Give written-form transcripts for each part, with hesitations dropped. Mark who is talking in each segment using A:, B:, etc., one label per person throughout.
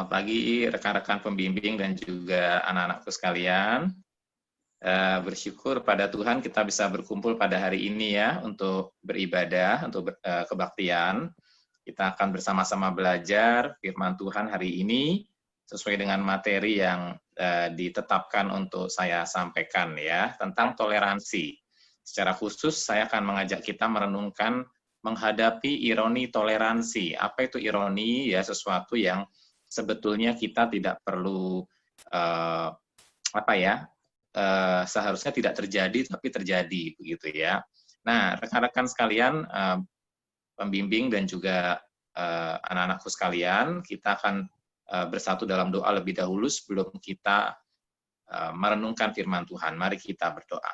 A: Selamat pagi rekan-rekan pembimbing dan juga anak-anakku sekalian. Bersyukur pada Tuhan kita bisa berkumpul pada hari ini ya untuk beribadah, untuk kebaktian. Kita akan bersama-sama belajar firman Tuhan hari ini sesuai dengan materi yang ditetapkan untuk saya sampaikan ya, tentang toleransi. Secara khusus saya akan mengajak kita merenungkan menghadapi ironi toleransi. Apa itu ironi? Ya, sesuatu yang sebetulnya kita tidak perlu seharusnya tidak terjadi tapi terjadi begitu ya. Nah, rekan-rekan sekalian, pembimbing dan juga anak-anakku sekalian, kita akan bersatu dalam doa lebih dahulu sebelum kita merenungkan firman Tuhan. Mari kita berdoa.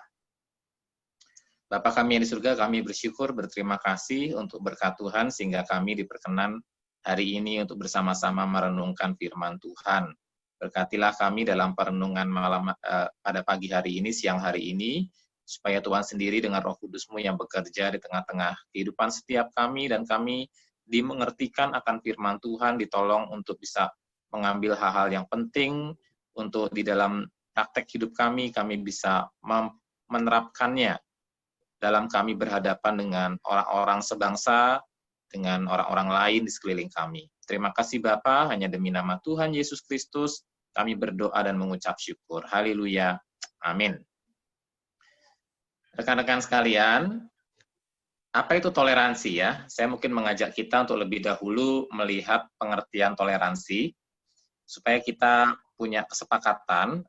A: Bapa kami yang di surga, kami bersyukur, berterima kasih untuk berkat Tuhan sehingga kami diperkenan hari ini untuk bersama-sama merenungkan firman Tuhan. Berkatilah kami dalam perenungan malam pada pagi hari ini, siang hari ini, supaya Tuhan sendiri dengan Roh Kudus-Mu yang bekerja di tengah-tengah kehidupan setiap kami, dan kami dimengertikan akan firman Tuhan, ditolong untuk bisa mengambil hal-hal yang penting untuk di dalam praktek hidup kami bisa menerapkannya dalam kami berhadapan dengan orang-orang sebangsa, dengan orang-orang lain di sekeliling kami. Terima kasih Bapa, hanya demi nama Tuhan Yesus Kristus, kami berdoa dan mengucap syukur. Haleluya. Amin. Rekan-rekan sekalian, apa itu toleransi ya? Saya mungkin mengajak kita untuk lebih dahulu melihat pengertian toleransi, supaya kita punya kesepakatan,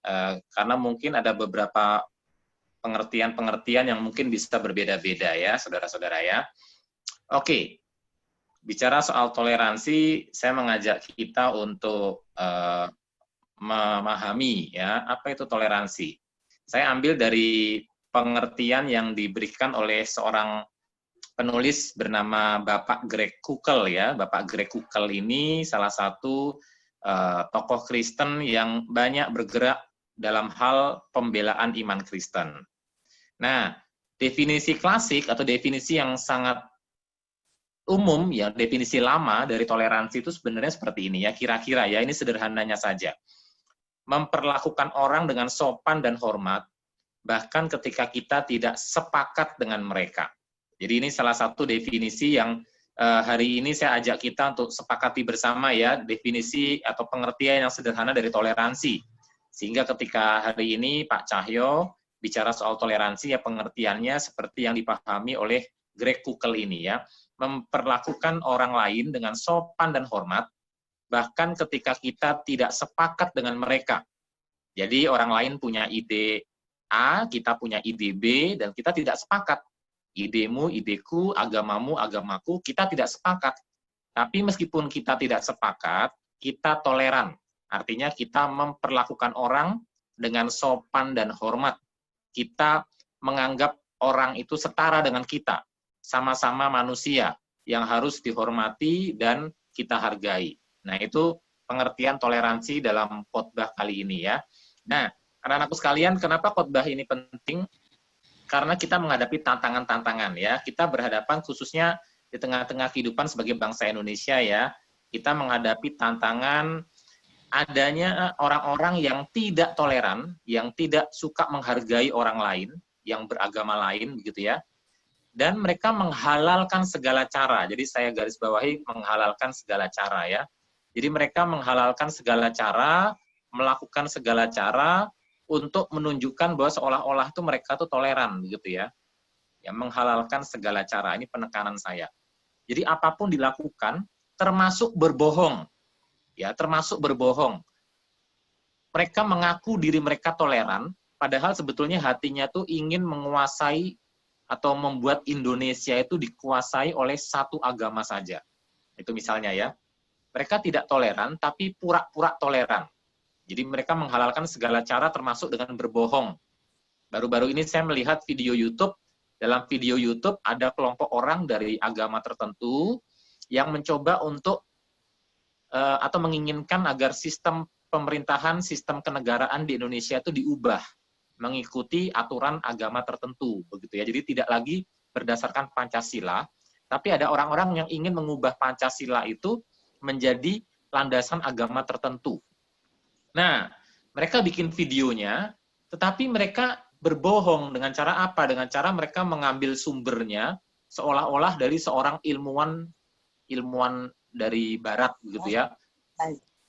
A: karena mungkin ada beberapa pengertian-pengertian yang mungkin bisa berbeda-beda ya, saudara-saudara ya. Oke. Bicara soal toleransi, saya mengajak kita untuk memahami ya apa itu toleransi. Saya ambil dari pengertian yang diberikan oleh seorang penulis bernama Bapak Greg Koukl ya. Bapak Greg Koukl ini salah satu tokoh Kristen yang banyak bergerak dalam hal pembelaan iman Kristen. Nah, definisi klasik atau definisi yang sangat umum ya, definisi lama dari toleransi itu sebenarnya seperti ini ya, kira-kira ya, ini sederhananya saja. Memperlakukan orang dengan sopan dan hormat, bahkan ketika kita tidak sepakat dengan mereka. Jadi ini salah satu definisi yang hari ini saya ajak kita untuk sepakati bersama ya, definisi atau pengertian yang sederhana dari toleransi. Sehingga ketika hari ini Pak Cahyo bicara soal toleransi ya, pengertiannya seperti yang dipahami oleh Greg Koukl ini ya. Memperlakukan orang lain dengan sopan dan hormat, bahkan ketika kita tidak sepakat dengan mereka. Jadi orang lain punya ide A, kita punya ide B, dan kita tidak sepakat. Idemu, ideku, agamamu, agamaku, kita tidak sepakat. Tapi meskipun kita tidak sepakat, kita toleran. Artinya kita memperlakukan orang dengan sopan dan hormat. Kita menganggap orang itu setara dengan kita. Sama-sama manusia yang harus dihormati dan kita hargai. Nah, itu pengertian toleransi dalam khotbah kali ini ya. Nah, anak-anakku sekalian, kenapa khotbah ini penting? Karena kita menghadapi tantangan-tantangan ya. Kita berhadapan khususnya di tengah-tengah kehidupan sebagai bangsa Indonesia ya. Kita menghadapi tantangan adanya orang-orang yang tidak toleran, yang tidak suka menghargai orang lain, yang beragama lain begitu ya. Dan mereka menghalalkan segala cara. Jadi saya garis bawahi menghalalkan segala cara ya. Jadi mereka menghalalkan segala cara, melakukan segala cara untuk menunjukkan bahwa seolah-olah itu mereka tuh toleran begitu ya. Ya, menghalalkan segala cara. Ini penekanan saya. Jadi apapun dilakukan termasuk berbohong. Ya, termasuk berbohong. Mereka mengaku diri mereka toleran, padahal sebetulnya hatinya tuh ingin menguasai atau membuat Indonesia itu dikuasai oleh satu agama saja. Itu misalnya ya. Mereka tidak toleran, tapi pura-pura toleran. Jadi mereka menghalalkan segala cara termasuk dengan berbohong. Baru-baru ini saya melihat video YouTube. Dalam video YouTube ada kelompok orang dari agama tertentu yang mencoba untuk atau menginginkan agar sistem pemerintahan, sistem kenegaraan di Indonesia itu diubah mengikuti aturan agama tertentu begitu ya. Jadi tidak lagi berdasarkan Pancasila, tapi ada orang-orang yang ingin mengubah Pancasila itu menjadi landasan agama tertentu. Nah, mereka bikin videonya, tetapi mereka berbohong dengan cara apa? Dengan cara mereka mengambil sumbernya seolah-olah dari seorang ilmuwan dari barat gitu ya.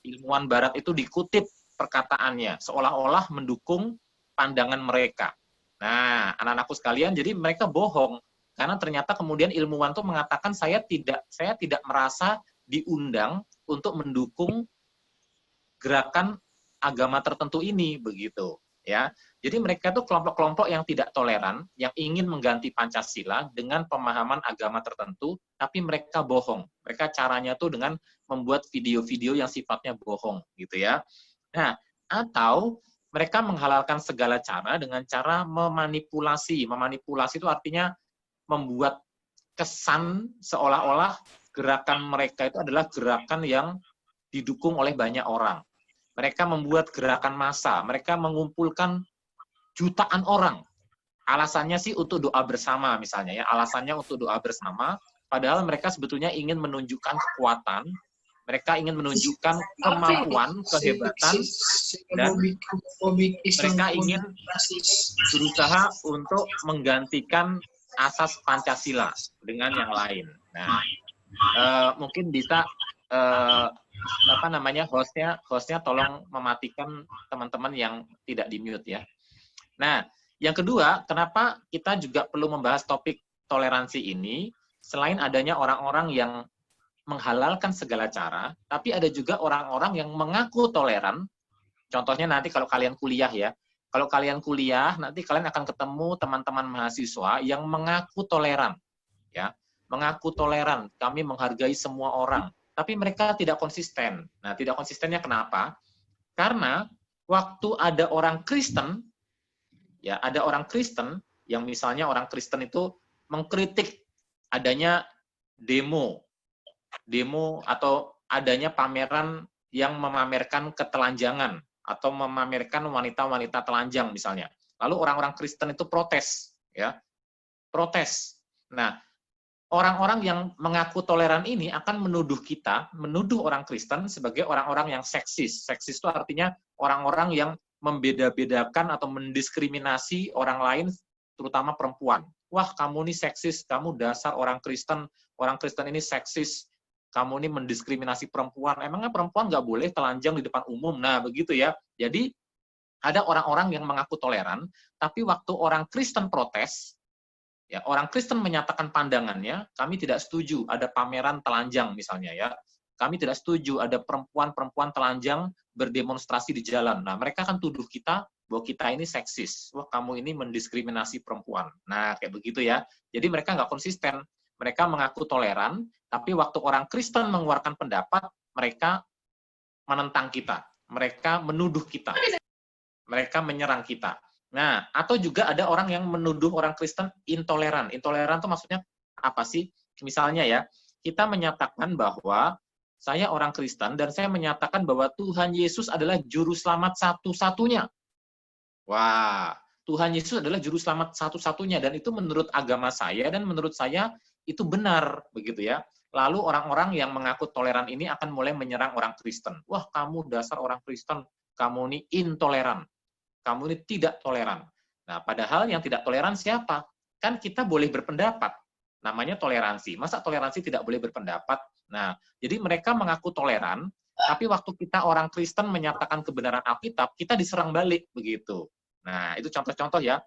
A: Ilmuwan barat itu dikutip perkataannya seolah-olah mendukung pandangan mereka. Nah, anak-anakku sekalian, jadi mereka bohong karena ternyata kemudian ilmuwan itu mengatakan saya tidak merasa diundang untuk mendukung gerakan agama tertentu ini begitu ya. Jadi mereka itu kelompok-kelompok yang tidak toleran, yang ingin mengganti Pancasila dengan pemahaman agama tertentu, tapi mereka bohong. Mereka caranya tuh dengan membuat video-video yang sifatnya bohong gitu ya. Nah, atau mereka menghalalkan segala cara dengan cara memanipulasi. Memanipulasi itu artinya membuat kesan seolah-olah gerakan mereka itu adalah gerakan yang didukung oleh banyak orang. Mereka membuat gerakan massa, mereka mengumpulkan jutaan orang. Alasannya sih untuk doa bersama misalnya ya, alasannya untuk doa bersama, padahal mereka sebetulnya ingin menunjukkan kekuatan, mereka ingin menunjukkan kemampuan, kehebatan, dan mereka ingin berusaha untuk menggantikan asas Pancasila dengan yang lain. Nah, mungkin bisa hostnya tolong mematikan teman-teman yang tidak di-mute ya. Nah, yang kedua, kenapa kita juga perlu membahas topik toleransi ini, selain adanya orang-orang yang menghalalkan segala cara, tapi ada juga orang-orang yang mengaku toleran. Contohnya nanti kalau kalian kuliah ya, kalau kalian kuliah, nanti kalian akan ketemu teman-teman mahasiswa yang mengaku toleran. Ya, mengaku toleran, kami menghargai semua orang. Tapi mereka tidak konsisten. Nah, tidak konsistennya kenapa? Karena waktu ada orang Kristen, ya ada orang Kristen yang misalnya orang Kristen itu mengkritik adanya demo atau adanya pameran yang memamerkan ketelanjangan atau memamerkan wanita-wanita telanjang misalnya. Lalu orang-orang Kristen itu protes, ya. Protes. Nah, orang-orang yang mengaku toleran ini akan menuduh orang Kristen sebagai orang-orang yang seksis. Seksis itu artinya orang-orang yang membeda-bedakan atau mendiskriminasi orang lain, terutama perempuan. Wah, kamu ini seksis, kamu dasar orang Kristen ini seksis, kamu ini mendiskriminasi perempuan. Emangnya perempuan nggak boleh telanjang di depan umum? Nah, begitu ya. Jadi, ada orang-orang yang mengaku toleran, tapi waktu orang Kristen protes, ya, orang Kristen menyatakan pandangannya, kami tidak setuju ada pameran telanjang misalnya ya. Kami tidak setuju ada perempuan-perempuan telanjang berdemonstrasi di jalan. Nah, mereka akan tuduh kita bahwa kita ini seksis. Wah, kamu ini mendiskriminasi perempuan. Nah, kayak begitu ya. Jadi mereka nggak konsisten. Mereka mengaku toleran, tapi waktu orang Kristen mengeluarkan pendapat, mereka menentang kita. Mereka menuduh kita. Mereka menyerang kita. Nah, atau juga ada orang yang menuduh orang Kristen intoleran. Intoleran itu maksudnya apa sih? Misalnya ya, kita menyatakan bahwa saya orang Kristen dan saya menyatakan bahwa Tuhan Yesus adalah juru selamat satu-satunya. Wah, Tuhan Yesus adalah juru selamat satu-satunya dan itu menurut agama saya dan menurut saya itu benar, begitu ya. Lalu orang-orang yang mengaku toleran ini akan mulai menyerang orang Kristen. Wah, kamu dasar orang Kristen, kamu ini intoleran. Kamu ini tidak toleran. Nah, padahal yang tidak toleran siapa? Kan kita boleh berpendapat. Namanya toleransi. Masa toleransi tidak boleh berpendapat? Nah, jadi mereka mengaku toleran, tapi waktu kita orang Kristen menyatakan kebenaran Alkitab, kita diserang balik, begitu. Nah, itu contoh-contoh ya.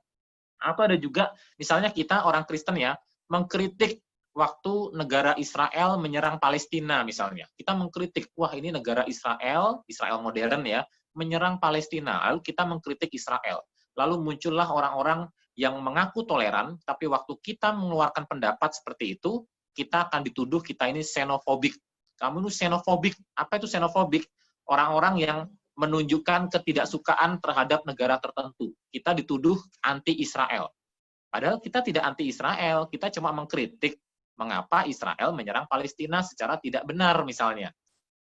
A: Atau ada juga, misalnya kita orang Kristen ya, mengkritik waktu negara Israel menyerang Palestina misalnya. Kita mengkritik, wah ini negara Israel modern ya, menyerang Palestina, lalu kita mengkritik Israel. Lalu muncullah orang-orang yang mengaku toleran, tapi waktu kita mengeluarkan pendapat seperti itu, kita akan dituduh kita ini xenofobik. Kamu ini xenofobik. Apa itu xenofobik? Orang-orang yang menunjukkan ketidaksukaan terhadap negara tertentu. Kita dituduh anti-Israel. Padahal kita tidak anti-Israel, kita cuma mengkritik mengapa Israel menyerang Palestina secara tidak benar misalnya.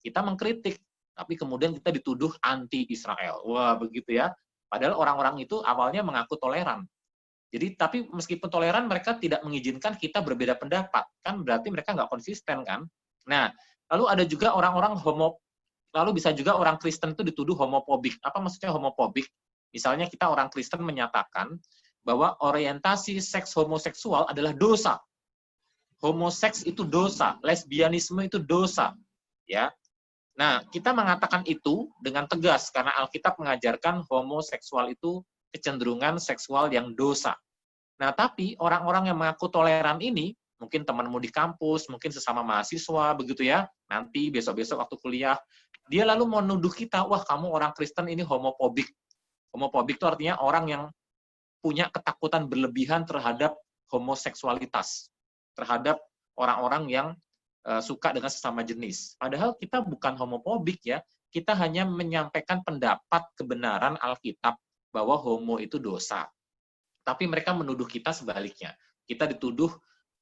A: Kita mengkritik, tapi kemudian kita dituduh anti-Israel. Wah, begitu ya. Padahal orang-orang itu awalnya mengaku toleran. Jadi, tapi meskipun toleran, mereka tidak mengizinkan kita berbeda pendapat. Kan berarti mereka nggak konsisten, kan? Nah, lalu ada juga orang-orang lalu bisa juga orang Kristen itu dituduh homofobik. Apa maksudnya homofobik? Misalnya kita orang Kristen menyatakan bahwa orientasi seks homoseksual adalah dosa. Homoseks itu dosa, lesbianisme itu dosa, ya. Nah, kita mengatakan itu dengan tegas karena Alkitab mengajarkan homoseksual itu kecenderungan seksual yang dosa. Nah, tapi orang-orang yang mengaku toleran ini, mungkin temanmu di kampus, mungkin sesama mahasiswa, begitu ya, nanti besok-besok waktu kuliah, dia lalu menuduh kita, wah kamu orang Kristen ini homofobik. Homofobik itu artinya orang yang punya ketakutan berlebihan terhadap homoseksualitas, terhadap orang-orang yang suka dengan sesama jenis. Padahal kita bukan homofobik ya, kita hanya menyampaikan pendapat kebenaran Alkitab bahwa homo itu dosa. Tapi mereka menuduh kita sebaliknya. Kita dituduh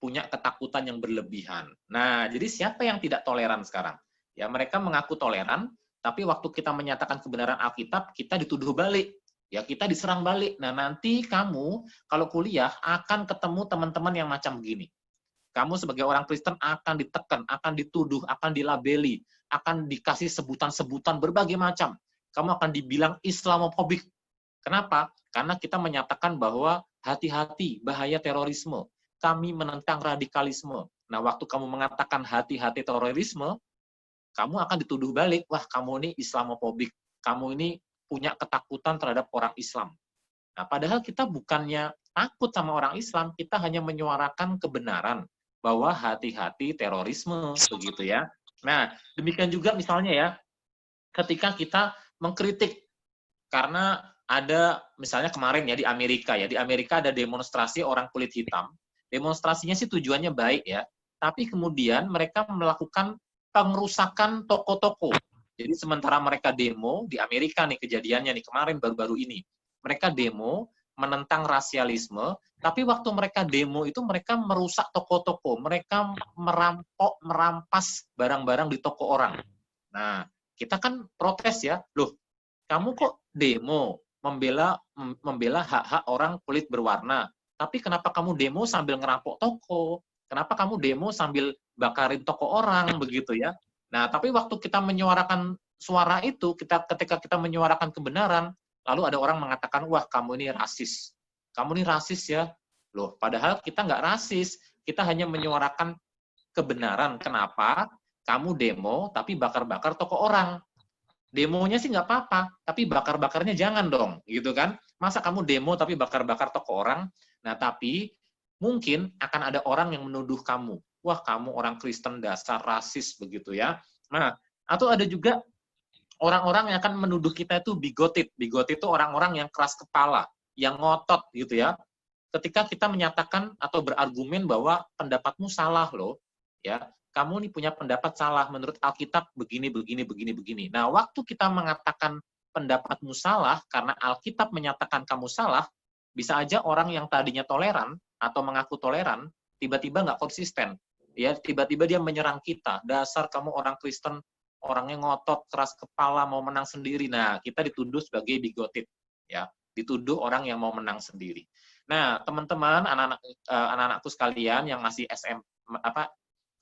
A: punya ketakutan yang berlebihan. Nah, jadi siapa yang tidak toleran sekarang? Ya, mereka mengaku toleran, tapi waktu kita menyatakan kebenaran Alkitab, kita dituduh balik. Ya, kita diserang balik. Nah, nanti kamu kalau kuliah akan ketemu teman-teman yang macam begini. Kamu sebagai orang Kristen akan ditekan, akan dituduh, akan dilabeli, akan dikasih sebutan-sebutan berbagai macam. Kamu akan dibilang Islamofobik. Kenapa? Karena kita menyatakan bahwa hati-hati bahaya terorisme. Kami menentang radikalisme. Nah, waktu kamu mengatakan hati-hati terorisme, kamu akan dituduh balik, wah kamu ini Islamofobik. Kamu ini punya ketakutan terhadap orang Islam. Nah, padahal kita bukannya takut sama orang Islam, kita hanya menyuarakan kebenaran bahwa hati-hati terorisme, begitu ya. Nah, demikian juga misalnya ya, ketika kita mengkritik, karena ada, misalnya kemarin ya di Amerika ada demonstrasi orang kulit hitam, demonstrasinya sih tujuannya baik ya, tapi kemudian mereka melakukan pengerusakan toko-toko. Jadi sementara mereka demo, di Amerika nih kejadiannya nih, kemarin baru-baru ini, mereka demo, menentang rasialisme, tapi waktu mereka demo itu mereka merusak toko-toko, mereka merampas barang-barang di toko orang. Nah, kita kan protes ya, loh, kamu kok demo membela hak-hak orang kulit berwarna, tapi kenapa kamu demo sambil ngerampok toko? Kenapa kamu demo sambil bakarin toko orang, begitu ya? Nah, tapi waktu kita menyuarakan suara itu, ketika kita menyuarakan kebenaran, lalu ada orang mengatakan, wah kamu ini rasis. Kamu ini rasis ya. Loh, padahal kita nggak rasis. Kita hanya menyuarakan kebenaran. Kenapa? Kamu demo, tapi bakar-bakar toko orang. Demonya sih nggak apa-apa, tapi bakar-bakarnya jangan dong. Gitu kan? Masa kamu demo, tapi bakar-bakar toko orang? Nah, tapi mungkin akan ada orang yang menuduh kamu. Wah, kamu orang Kristen dasar rasis, begitu ya. Nah, atau ada juga orang-orang yang akan menuduh kita itu bigoted. Bigoted itu orang-orang yang keras kepala, yang ngotot gitu ya. Ketika kita menyatakan atau berargumen bahwa pendapatmu salah loh, ya, kamu nih punya pendapat salah menurut Alkitab begini, begini, begini, begini. Nah, waktu kita mengatakan pendapatmu salah karena Alkitab menyatakan kamu salah, bisa aja orang yang tadinya toleran atau mengaku toleran tiba-tiba nggak konsisten. Ya, tiba-tiba dia menyerang kita. Dasar kamu orang Kristen orangnya ngotot, keras kepala, mau menang sendiri. Nah, kita dituduh sebagai bigoted, ya, dituduh orang yang mau menang sendiri. Nah, teman-teman, anak-anakku sekalian yang masih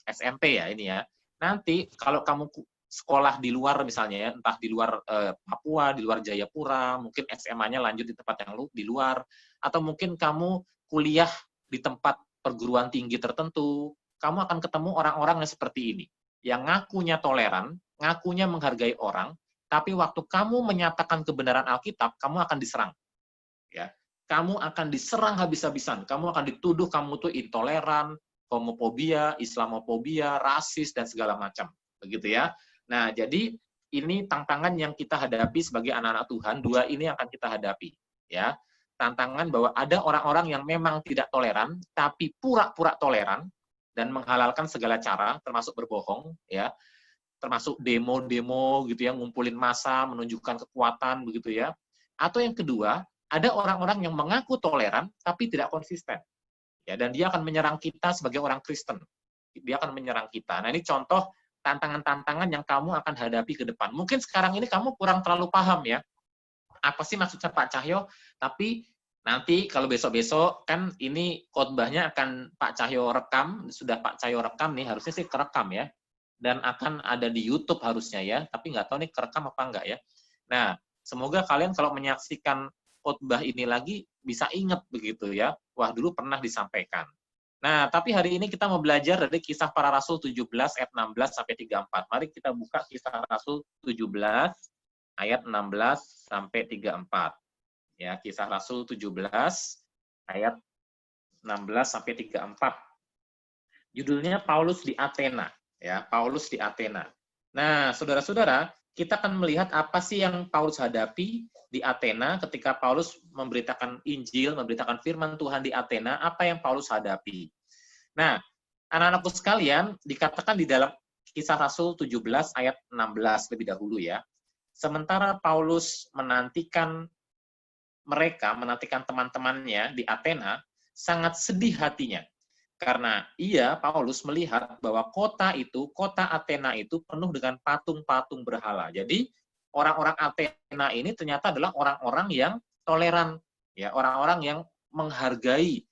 A: SMP ya ini ya. Nanti kalau kamu sekolah di luar misalnya ya, entah di luar Papua, di luar Jayapura, mungkin SMA-nya lanjut di tempat yang di luar, atau mungkin kamu kuliah di tempat perguruan tinggi tertentu, kamu akan ketemu orang-orang yang seperti ini, yang ngakunya toleran, ngakunya menghargai orang, tapi waktu kamu menyatakan kebenaran Alkitab, kamu akan diserang. Ya, kamu akan diserang habis-habisan. Kamu akan dituduh kamu tuh intoleran, homofobia, Islamofobia, rasis dan segala macam. Begitu ya. Nah, jadi ini tantangan yang kita hadapi sebagai anak-anak Tuhan. Dua ini akan kita hadapi. Ya, tantangan bahwa ada orang-orang yang memang tidak toleran, tapi pura-pura toleran dan menghalalkan segala cara, termasuk berbohong, ya. Termasuk demo-demo gitu ya, ngumpulin massa, menunjukkan kekuatan begitu ya. Atau yang kedua, ada orang-orang yang mengaku toleran tapi tidak konsisten. Ya, dan dia akan menyerang kita sebagai orang Kristen. Dia akan menyerang kita. Nah, ini contoh tantangan-tantangan yang kamu akan hadapi ke depan. Mungkin sekarang ini kamu kurang terlalu paham ya. Apa sih maksudnya Pak Cahyo? Tapi nanti kalau besok-besok kan ini khotbahnya akan Pak Cahyo rekam, sudah Pak Cahyo rekam nih, harusnya sih kerekam ya. dan akan ada di YouTube harusnya ya, tapi nggak tahu nih kerekam apa enggak ya. Nah, semoga kalian kalau menyaksikan khotbah ini lagi bisa ingat begitu ya. Wah, dulu pernah disampaikan. Nah, tapi hari ini kita mau belajar dari Kisah Para Rasul 17 ayat 16 sampai 34. Mari kita buka Kisah Rasul 17 ayat 16 sampai 34. Ya, Kisah Rasul 17 ayat 16 sampai 34. Judulnya Paulus di Athena, ya, Paulus di Athena. Nah, saudara-saudara, kita akan melihat apa sih yang Paulus hadapi di Athena ketika Paulus memberitakan Injil, memberitakan firman Tuhan di Athena, apa yang Paulus hadapi. Nah, anak-anakku sekalian, dikatakan di dalam Kisah Rasul 17 ayat 16 lebih dahulu ya. Sementara Paulus menantikan teman-temannya di Athena, sangat sedih hatinya. Karena Paulus melihat bahwa kota Athena itu penuh dengan patung-patung berhala. Jadi, orang-orang Athena ini ternyata adalah orang-orang yang toleran, ya, orang-orang yang menghargai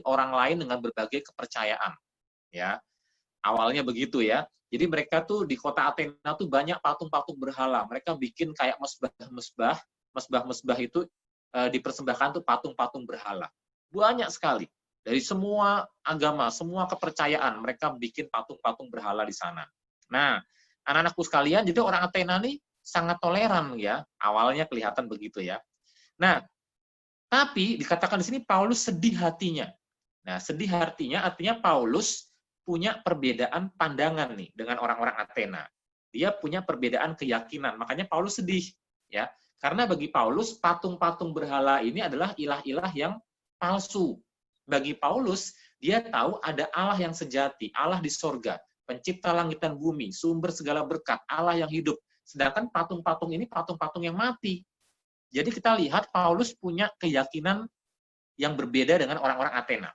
A: orang lain dengan berbagai kepercayaan, ya. Awalnya begitu ya. Jadi mereka tuh di kota Athena tuh banyak patung-patung berhala. Mereka bikin kayak mesbah itu dipersembahkan tuh patung-patung berhala. Banyak sekali. Dari semua agama, semua kepercayaan, mereka bikin patung-patung berhala di sana. Nah, anak-anakku sekalian, jadi orang Athena nih sangat toleran ya. Awalnya kelihatan begitu ya. Nah, tapi dikatakan di sini Paulus sedih hatinya. Nah, sedih hatinya artinya Paulus punya perbedaan pandangan nih dengan orang-orang Athena. Dia punya perbedaan keyakinan, makanya Paulus sedih ya. Karena bagi Paulus patung-patung berhala ini adalah ilah-ilah yang palsu. Bagi Paulus, dia tahu ada Allah yang sejati, Allah di sorga, pencipta langit dan bumi, sumber segala berkat, Allah yang hidup. Sedangkan patung-patung ini patung-patung yang mati. Jadi kita lihat Paulus punya keyakinan yang berbeda dengan orang-orang Athena.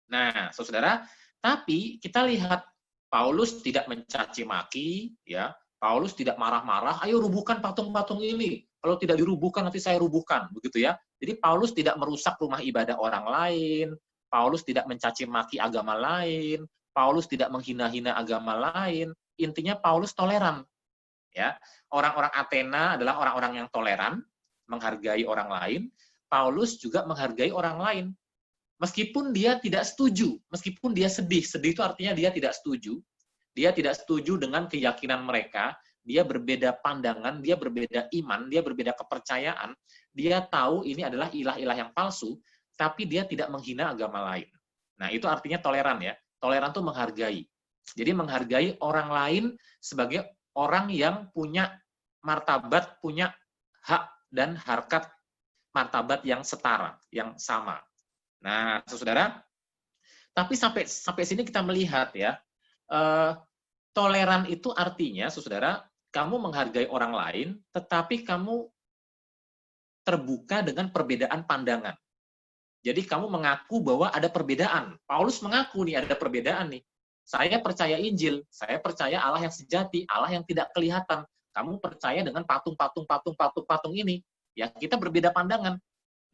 A: Nah, saudara, tapi kita lihat Paulus tidak mencaci maki, ya. Paulus tidak marah-marah, ayo rubuhkan patung-patung ini. Kalau tidak dirubuhkan nanti saya rubuhkan, begitu ya. Jadi Paulus tidak merusak rumah ibadah orang lain, Paulus tidak mencaci maki agama lain, Paulus tidak menghina-hina agama lain. Intinya Paulus toleran, ya. Orang-orang Athena adalah orang-orang yang toleran, menghargai orang lain. Paulus juga menghargai orang lain. Meskipun dia tidak setuju, meskipun dia sedih itu artinya dia tidak setuju dengan keyakinan mereka, dia berbeda pandangan, dia berbeda iman, dia berbeda kepercayaan, dia tahu ini adalah ilah-ilah yang palsu, tapi dia tidak menghina agama lain. Nah, itu artinya toleran ya. Toleran itu menghargai. Jadi menghargai orang lain sebagai orang yang punya martabat, punya hak dan harkat martabat yang setara, yang sama. Nah, saudara, tapi sampai sini kita melihat ya, toleran itu artinya, saudara, kamu menghargai orang lain, tetapi kamu terbuka dengan perbedaan pandangan. Jadi kamu mengaku bahwa ada perbedaan. Paulus mengaku nih ada perbedaan nih. Saya percaya Injil, saya percaya Allah yang sejati, Allah yang tidak kelihatan. Kamu percaya dengan patung ini. Ya, kita berbeda pandangan.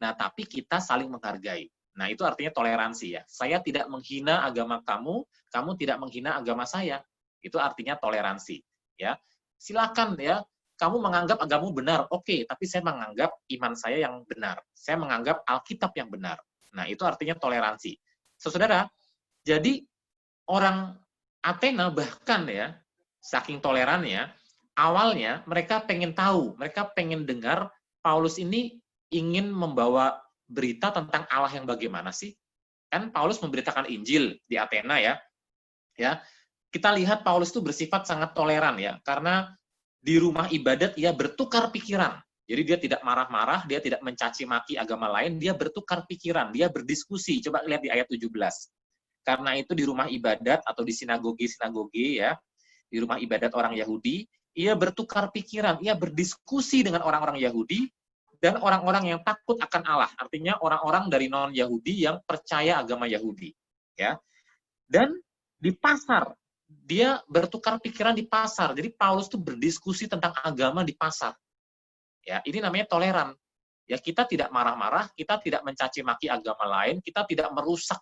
A: Nah, tapi kita saling menghargai. Nah, itu artinya toleransi ya. Saya tidak menghina agama kamu, kamu tidak menghina agama saya. Itu artinya toleransi, ya. Silakan ya, kamu menganggap agamamu benar, oke, tapi saya menganggap iman saya yang benar. Saya menganggap Alkitab yang benar. Nah, itu artinya toleransi. Saudara, jadi orang Athena bahkan ya, saking tolerannya, awalnya mereka pengen tahu, mereka pengen dengar Paulus ini ingin membawa berita tentang Allah yang bagaimana sih? Kan Paulus memberitakan Injil di Athena ya. Ya. Kita lihat Paulus itu bersifat sangat toleran ya, karena di rumah ibadat ia bertukar pikiran. Jadi dia tidak marah-marah, dia tidak mencaci maki agama lain, dia bertukar pikiran, dia berdiskusi. Coba lihat di ayat 17. Karena itu di rumah ibadat atau di sinagoge ya, di rumah ibadat orang Yahudi, ia bertukar pikiran, ia berdiskusi dengan orang-orang Yahudi dan orang-orang yang takut akan Allah, artinya orang-orang dari non-Yahudi yang percaya agama Yahudi, ya. Dan di pasar, dia bertukar pikiran di pasar. Jadi Paulus tuh berdiskusi tentang agama di pasar. Ya, ini namanya toleran. Ya, kita tidak marah-marah, kita tidak mencaci maki agama lain, kita tidak merusak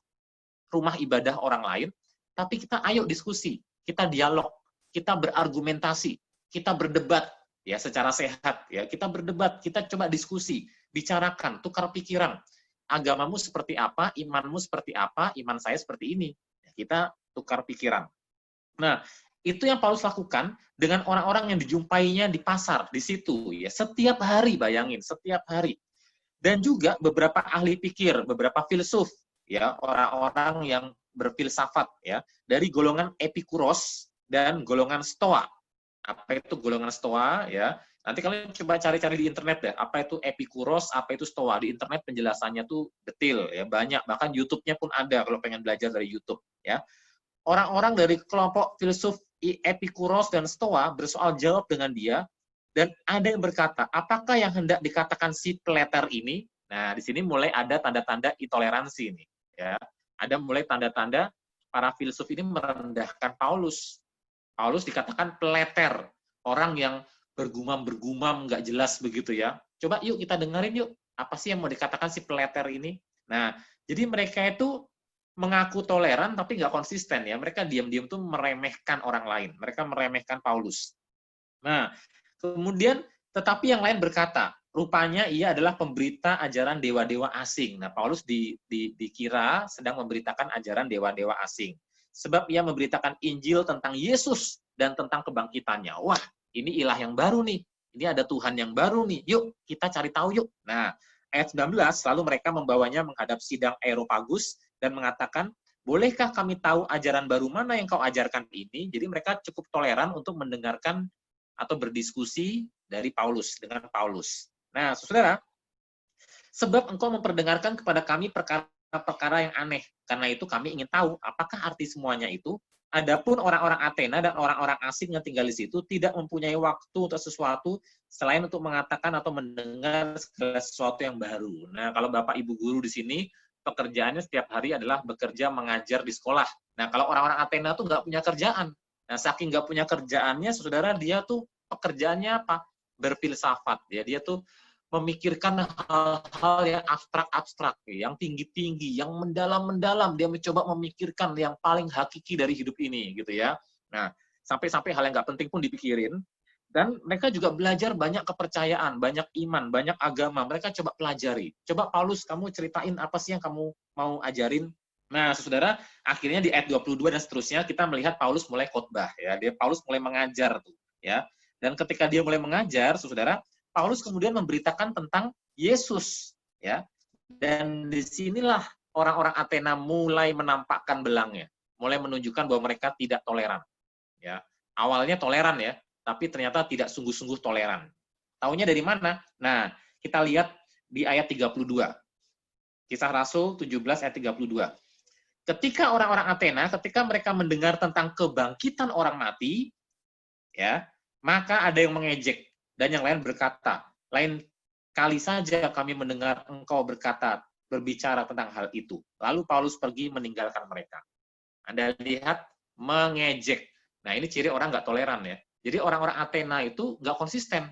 A: rumah ibadah orang lain, tapi kita ayo diskusi. kita dialog, kita berargumentasi, kita berdebat ya secara sehat ya. Kita berdebat, kita coba diskusi, bicarakan, tukar pikiran. Agamamu seperti apa, imanmu seperti apa, iman saya seperti ini. Kita tukar pikiran. Nah, itu yang Paulus lakukan dengan orang-orang yang dijumpainya di pasar, di situ ya. Setiap hari, bayangin, setiap hari. Dan juga beberapa ahli pikir, beberapa filsuf ya, orang-orang yang berfilsafat ya, dari golongan Epikuros dan golongan Stoa. Apa itu golongan Stoa ya? Nanti kalian coba cari-cari di internet deh, apa itu Epikuros, apa itu Stoa. Di internet penjelasannya tuh detail ya, banyak, bahkan YouTube-nya pun ada kalau pengen belajar dari YouTube ya. Orang-orang dari kelompok filsuf Epikuros dan Stoa bersoal jawab dengan dia, dan ada yang berkata, apakah yang hendak dikatakan si Plater ini? Nah, di sini mulai ada tanda-tanda intoleransi nih, ya. Ada mulai tanda-tanda para filsuf ini merendahkan Paulus. Paulus dikatakan Plater, orang yang bergumam-bergumam, nggak jelas begitu ya. Coba yuk kita dengerin yuk, apa sih yang mau dikatakan si Plater ini? Nah, jadi mereka itu mengaku toleran tapi nggak konsisten ya. Mereka diam-diam tuh meremehkan orang lain. Mereka meremehkan Paulus. Nah, kemudian tetapi yang lain berkata, rupanya ia adalah pemberita ajaran dewa-dewa asing. Nah, Paulus dikira sedang memberitakan ajaran dewa-dewa asing. Sebab ia memberitakan Injil tentang Yesus dan tentang kebangkitannya. Wah, ini ilah yang baru nih. Ini ada Tuhan yang baru nih. Yuk, kita cari tahu yuk. Nah, ayat 19, lalu mereka membawanya menghadap sidang Areopagus dan mengatakan, bolehkah kami tahu ajaran baru mana yang kau ajarkan ini? Jadi mereka cukup toleran untuk mendengarkan atau berdiskusi dari Paulus, dengan Paulus. Nah, saudara, sebab engkau memperdengarkan kepada kami perkara-perkara yang aneh. Karena itu kami ingin tahu apakah arti semuanya itu. Adapun orang-orang Athena dan orang-orang asing yang tinggal di situ tidak mempunyai waktu untuk sesuatu selain untuk mengatakan atau mendengar segala sesuatu yang baru. Nah, kalau Bapak Ibu guru di sini, pekerjaannya setiap hari adalah bekerja mengajar di sekolah. Nah, kalau orang-orang Athena tuh nggak punya kerjaan. Nah, saking nggak punya kerjaannya, saudara, dia tuh pekerjaannya apa? Berfilsafat. Ya, dia tuh memikirkan hal-hal yang abstrak-abstrak, yang tinggi-tinggi, yang mendalam-mendalam. Dia mencoba memikirkan yang paling hakiki dari hidup ini, gitu ya. Nah, sampai-sampai hal yang nggak penting pun dipikirin. Dan mereka juga belajar banyak kepercayaan, banyak iman, banyak agama. Mereka coba pelajari. Coba Paulus, kamu ceritain apa sih yang kamu mau ajarin? Nah, saudara, akhirnya di ayat 22 dan seterusnya kita melihat Paulus mulai khotbah ya. Paulus mulai mengajar tuh, ya. Dan ketika dia mulai mengajar, saudara, Paulus kemudian memberitakan tentang Yesus, ya. Dan disinilah orang-orang Athena mulai menampakkan belangnya, mulai menunjukkan bahwa mereka tidak toleran, ya. Awalnya toleran ya, tapi ternyata tidak sungguh-sungguh toleran. Taunya dari mana? Nah, kita lihat di ayat 32. Kisah Rasul 17 ayat 32. Ketika orang-orang Athena, ketika mereka mendengar tentang kebangkitan orang mati, ya, maka ada yang mengejek dan yang lain berkata, lain kali saja kami mendengar engkau berbicara tentang hal itu. Lalu Paulus pergi meninggalkan mereka. Anda lihat, mengejek. Nah, ini ciri orang nggak toleran ya. Jadi orang-orang Athena itu nggak konsisten.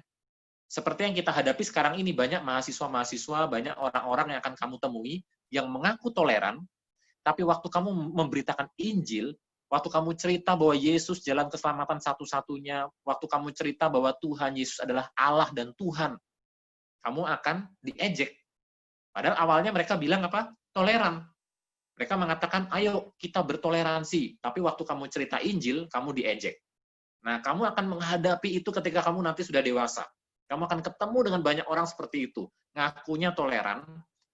A: Seperti yang kita hadapi sekarang ini, banyak mahasiswa-mahasiswa, banyak orang-orang yang akan kamu temui yang mengaku toleran, tapi waktu kamu memberitakan Injil, waktu kamu cerita bahwa Yesus jalan keselamatan satu-satunya, waktu kamu cerita bahwa Tuhan Yesus adalah Allah dan Tuhan, kamu akan diejek. Padahal awalnya mereka bilang apa? Toleran. Mereka mengatakan, ayo kita bertoleransi, tapi waktu kamu cerita Injil, kamu diejek. Nah, kamu akan menghadapi itu ketika kamu nanti sudah dewasa. Kamu akan ketemu dengan banyak orang seperti itu. Ngakunya toleran,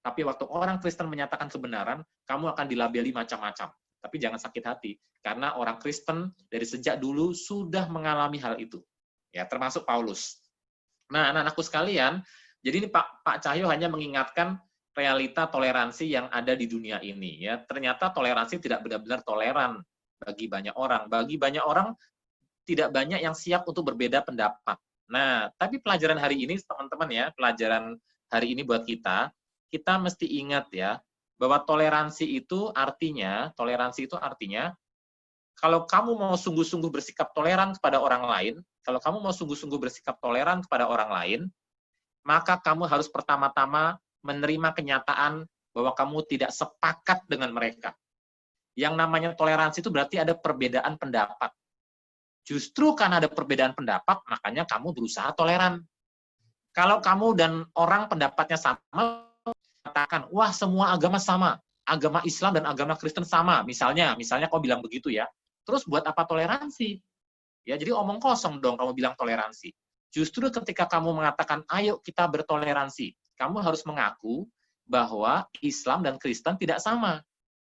A: tapi waktu orang Kristen menyatakan kebenaran, kamu akan dilabeli macam-macam. Tapi jangan sakit hati, karena orang Kristen dari sejak dulu sudah mengalami hal itu. Ya, termasuk Paulus. Nah, anak-anakku sekalian, jadi ini Pak Cahyo hanya mengingatkan realita toleransi yang ada di dunia ini. Ya, ternyata toleransi tidak benar-benar toleran bagi banyak orang. Bagi banyak orang, tidak banyak yang siap untuk berbeda pendapat. Nah, tapi pelajaran hari ini, teman-teman ya, pelajaran hari ini buat kita mesti ingat ya, bahwa toleransi itu artinya, kalau kamu mau sungguh-sungguh bersikap toleran kepada orang lain, kalau kamu mau sungguh-sungguh bersikap toleran kepada orang lain, maka kamu harus pertama-tama menerima kenyataan bahwa kamu tidak sepakat dengan mereka. Yang namanya toleransi itu berarti ada perbedaan pendapat. Justru karena ada perbedaan pendapat, makanya kamu berusaha toleran. Kalau kamu dan orang pendapatnya sama, katakan, wah semua agama sama, agama Islam dan agama Kristen sama, misalnya kau bilang begitu ya. Terus buat apa toleransi? Ya, jadi omong kosong dong kamu bilang toleransi. Justru ketika kamu mengatakan, ayo kita bertoleransi, kamu harus mengaku bahwa Islam dan Kristen tidak sama.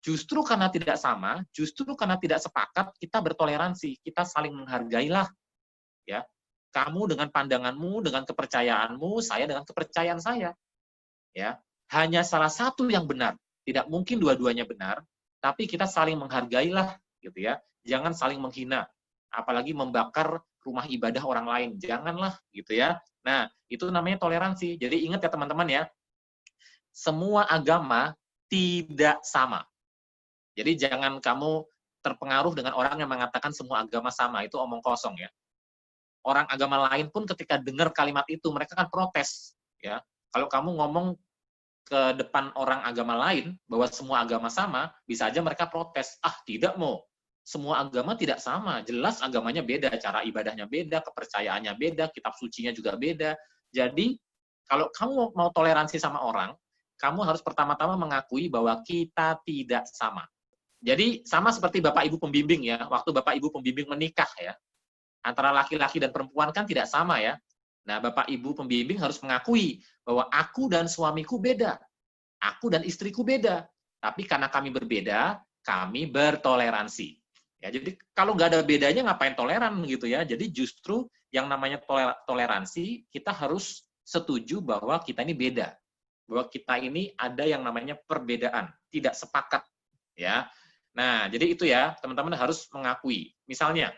A: Justru karena tidak sama, justru karena tidak sepakat, kita bertoleransi, kita saling menghargailah. Ya, kamu dengan pandanganmu, dengan kepercayaanmu, saya dengan kepercayaan saya. Ya, hanya salah satu yang benar, tidak mungkin dua-duanya benar, tapi kita saling menghargailah, gitu ya. Jangan saling menghina, apalagi membakar rumah ibadah orang lain, janganlah, gitu ya. Nah, itu namanya toleransi. Jadi ingat ya teman-teman ya, semua agama tidak sama. Jadi jangan kamu terpengaruh dengan orang yang mengatakan semua agama sama, itu omong kosong ya. Orang agama lain pun ketika dengar kalimat itu, mereka kan protes. Ya, kalau kamu ngomong ke depan orang agama lain bahwa semua agama sama, bisa aja mereka protes. Ah, tidak mau. Semua agama tidak sama. Jelas agamanya beda, cara ibadahnya beda, kepercayaannya beda, kitab sucinya juga beda. Jadi, kalau kamu mau toleransi sama orang, kamu harus pertama-tama mengakui bahwa kita tidak sama. Jadi, sama seperti Bapak Ibu pembimbing ya, waktu Bapak Ibu pembimbing menikah ya, antara laki-laki dan perempuan kan tidak sama ya. Nah, Bapak Ibu pembimbing harus mengakui bahwa aku dan suamiku beda. Aku dan istriku beda. Tapi karena kami berbeda, kami bertoleransi. Ya, jadi kalau nggak ada bedanya ngapain toleran gitu ya. Jadi justru yang namanya toleransi, kita harus setuju bahwa kita ini beda. Bahwa kita ini ada yang namanya perbedaan, tidak sepakat. Ya. Nah, jadi itu ya, teman-teman harus mengakui. Misalnya,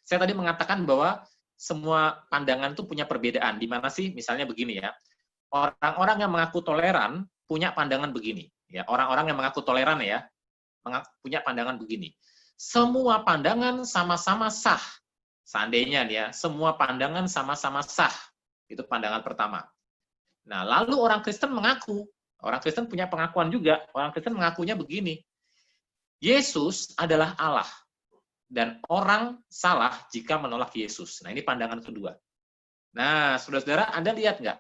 A: saya tadi mengatakan bahwa semua pandangan itu punya perbedaan. Di mana sih? Misalnya begini ya. Orang-orang yang mengaku toleran punya pandangan begini. Ya, orang-orang yang mengaku toleran ya, punya pandangan begini. Semua pandangan sama-sama sah. Seandainya ya, semua pandangan sama-sama sah. Itu pandangan pertama. Nah, lalu orang Kristen mengaku, orang Kristen punya pengakuan juga. Orang Kristen mengakunya begini. Yesus adalah Allah. Dan orang salah jika menolak Yesus. Nah, ini pandangan kedua. Nah, saudara-saudara, Anda lihat nggak?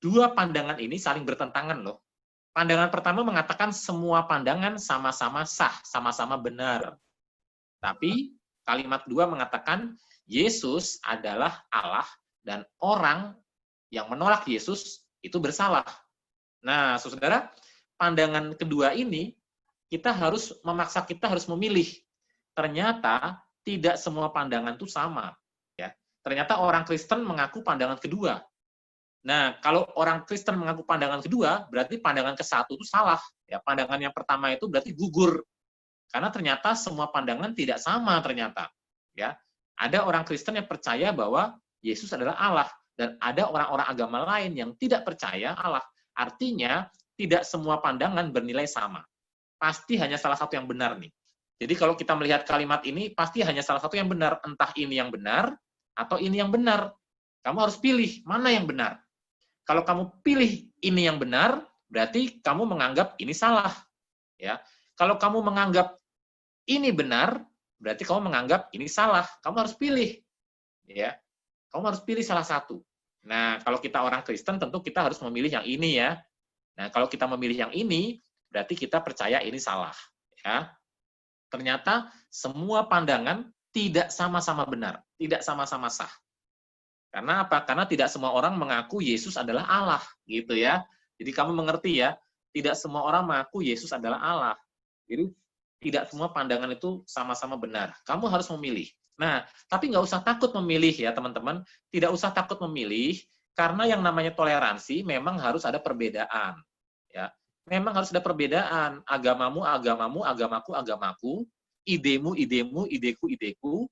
A: Dua pandangan ini saling bertentangan loh. Pandangan pertama mengatakan semua pandangan sama-sama sah, sama-sama benar. Tapi kalimat dua mengatakan Yesus adalah Allah dan orang yang menolak Yesus itu bersalah. Nah, saudara, pandangan kedua ini kita harus memilih. Ternyata tidak semua pandangan itu sama. Ya, ternyata orang Kristen mengaku pandangan kedua. Nah, kalau orang Kristen mengaku pandangan kedua, berarti pandangan ke satu itu salah. Ya, pandangan yang pertama itu berarti gugur. Karena ternyata semua pandangan tidak sama ternyata. Ya, ada orang Kristen yang percaya bahwa Yesus adalah Allah dan ada orang-orang agama lain yang tidak percaya Allah. Artinya tidak semua pandangan bernilai sama. Pasti hanya salah satu yang benar nih. Jadi kalau kita melihat kalimat ini, pasti hanya salah satu yang benar. Entah ini yang benar atau ini yang benar. Kamu harus pilih mana yang benar. Kalau kamu pilih ini yang benar, berarti kamu menganggap ini salah. Ya, kalau kamu menganggap ini benar, berarti kamu menganggap ini salah. Kamu harus pilih. Ya, kamu harus pilih salah satu. Nah, kalau kita orang Kristen, tentu kita harus memilih yang ini ya. Nah, kalau kita memilih yang ini, berarti kita percaya ini salah. Ya, ternyata semua pandangan tidak sama-sama benar, tidak sama-sama sah. Karena apa? Karena tidak semua orang mengaku Yesus adalah Allah, gitu ya. Jadi kamu mengerti ya, tidak semua orang mengaku Yesus adalah Allah. Jadi tidak semua pandangan itu sama-sama benar. Kamu harus memilih. Nah, tapi nggak usah takut memilih ya teman-teman. Tidak usah takut memilih, karena yang namanya toleransi memang harus ada perbedaan. Ya, memang harus ada perbedaan. Agamamu, agamamu, agamaku, agamaku. Idemu, idemu, ideku, ideku.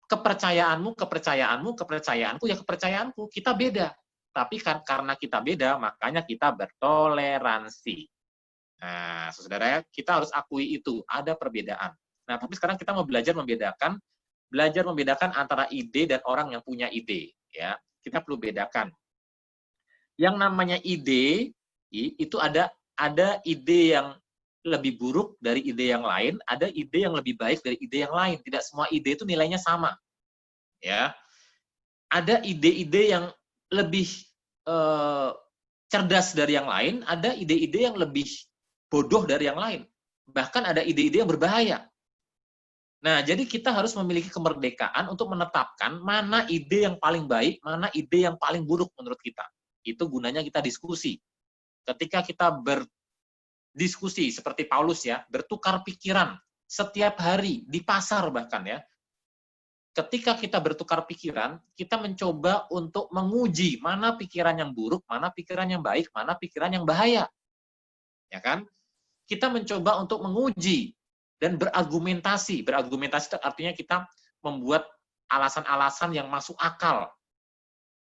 A: Kepercayaanmu, kepercayaanmu, kepercayaanku, ya kepercayaanku. Kita beda. Tapi karena kita beda, makanya kita bertoleransi. Nah, saudara, kita harus akui itu. Ada perbedaan. Nah, tapi sekarang kita mau belajar membedakan antara ide dan orang yang punya ide. Ya, kita perlu bedakan. Yang namanya ide, itu ada ide yang lebih buruk dari ide yang lain, ada ide yang lebih baik dari ide yang lain. Tidak semua ide itu nilainya sama. Ya, ada ide-ide yang lebih eh, cerdas dari yang lain, ada ide-ide yang lebih bodoh dari yang lain. Bahkan ada ide-ide yang berbahaya. Nah, jadi kita harus memiliki kemerdekaan untuk menetapkan mana ide yang paling baik, mana ide yang paling buruk menurut kita. Itu gunanya kita diskusi. Ketika kita berdiskusi seperti Paulus ya, bertukar pikiran setiap hari di pasar bahkan ya. Ketika kita bertukar pikiran, kita mencoba untuk menguji mana pikiran yang buruk, mana pikiran yang baik, mana pikiran yang bahaya. Ya kan? Kita mencoba untuk menguji dan berargumentasi. Berargumentasi artinya kita membuat alasan-alasan yang masuk akal.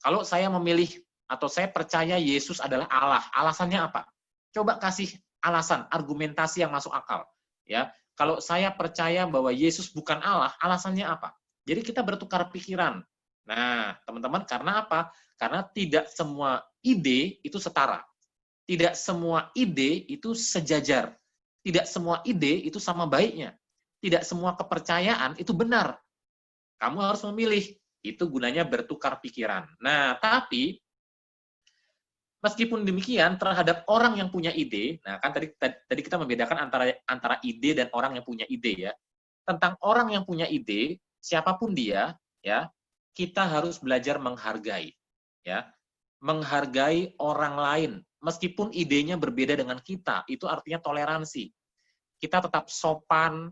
A: Kalau saya memilih atau saya percaya Yesus adalah Allah, alasannya apa? Coba kasih alasan, argumentasi yang masuk akal. Ya, kalau saya percaya bahwa Yesus bukan Allah, alasannya apa? Jadi kita bertukar pikiran. Nah, teman-teman, karena apa? Karena tidak semua ide itu setara. Tidak semua ide itu sejajar. Tidak semua ide itu sama baiknya. Tidak semua kepercayaan itu benar. Kamu harus memilih. Itu gunanya bertukar pikiran. Nah, tapi meskipun demikian terhadap orang yang punya ide, nah kan tadi kita membedakan antara ide dan orang yang punya ide ya. Tentang orang yang punya ide, siapapun dia, ya, kita harus belajar menghargai, ya. Menghargai orang lain meskipun idenya berbeda dengan kita, itu artinya toleransi. Kita tetap sopan,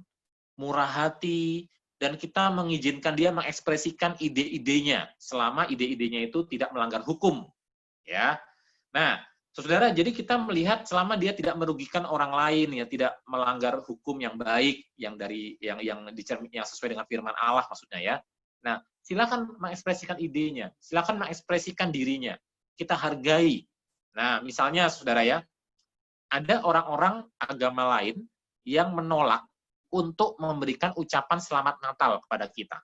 A: murah hati, dan kita mengizinkan dia mengekspresikan ide-idenya selama ide-idenya itu tidak melanggar hukum, ya. Nah, saudara, jadi kita melihat selama dia tidak merugikan orang lain, ya, tidak melanggar hukum yang baik, yang sesuai dengan firman Allah maksudnya ya. Nah, silakan mengekspresikan idenya, silakan mengekspresikan dirinya. Kita hargai. Nah, misalnya saudara ya, ada orang-orang agama lain yang menolak untuk memberikan ucapan selamat Natal kepada kita.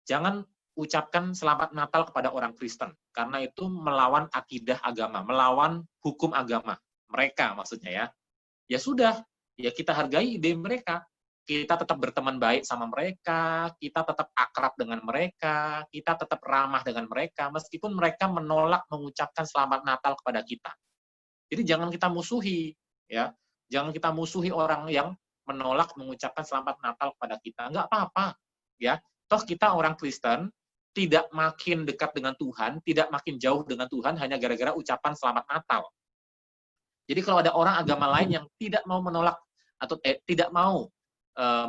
A: Jangan ucapkan selamat Natal kepada orang Kristen, karena itu melawan akidah agama, melawan hukum agama mereka maksudnya ya. Ya sudah, ya kita hargai ide mereka. Kita tetap berteman baik sama mereka, kita tetap akrab dengan mereka, kita tetap ramah dengan mereka, meskipun mereka menolak mengucapkan selamat Natal kepada kita. Jadi jangan kita musuhi, ya. Jangan kita musuhi orang yang menolak mengucapkan selamat Natal kepada kita. Enggak apa-apa, ya. Toh kita orang Kristen, tidak makin dekat dengan Tuhan, tidak makin jauh dengan Tuhan hanya gara-gara ucapan selamat Natal. Jadi kalau ada orang agama lain yang tidak mau menolak atau tidak mau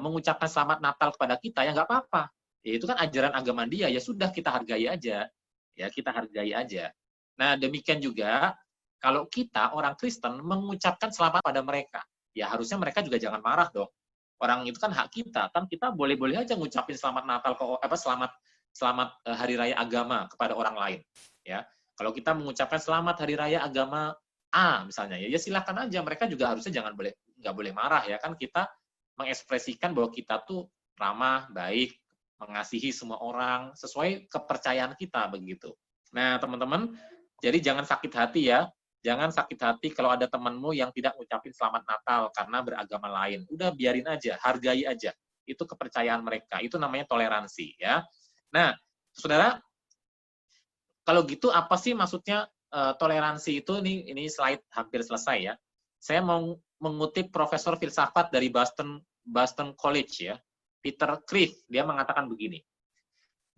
A: mengucapkan selamat Natal kepada kita, ya nggak apa-apa. Ya, itu kan ajaran agama dia, ya sudah kita hargai aja. Ya kita hargai aja. Nah demikian juga kalau kita orang Kristen mengucapkan selamat pada mereka, ya harusnya mereka juga jangan marah dong. Orang itu kan hak kita, kan kita boleh-boleh aja ngucapin selamat Natal selamat hari raya agama kepada orang lain. Ya kalau kita mengucapkan selamat hari raya agama A misalnya, ya silakan aja. Mereka juga harusnya nggak boleh marah ya kan, kita mengekspresikan bahwa kita tuh ramah, baik, mengasihi semua orang, sesuai kepercayaan kita, begitu. Nah, teman-teman, jadi jangan sakit hati ya. Jangan sakit hati kalau ada temanmu yang tidak ngucapin selamat Natal karena beragama lain. Udah biarin aja, hargai aja. Itu kepercayaan mereka. Itu namanya toleransi ya. Nah, saudara, kalau gitu apa sih maksudnya toleransi itu? Ini slide hampir selesai ya. Saya mau mengutip profesor filsafat dari Boston College ya, Peter Kreeft, dia mengatakan begini.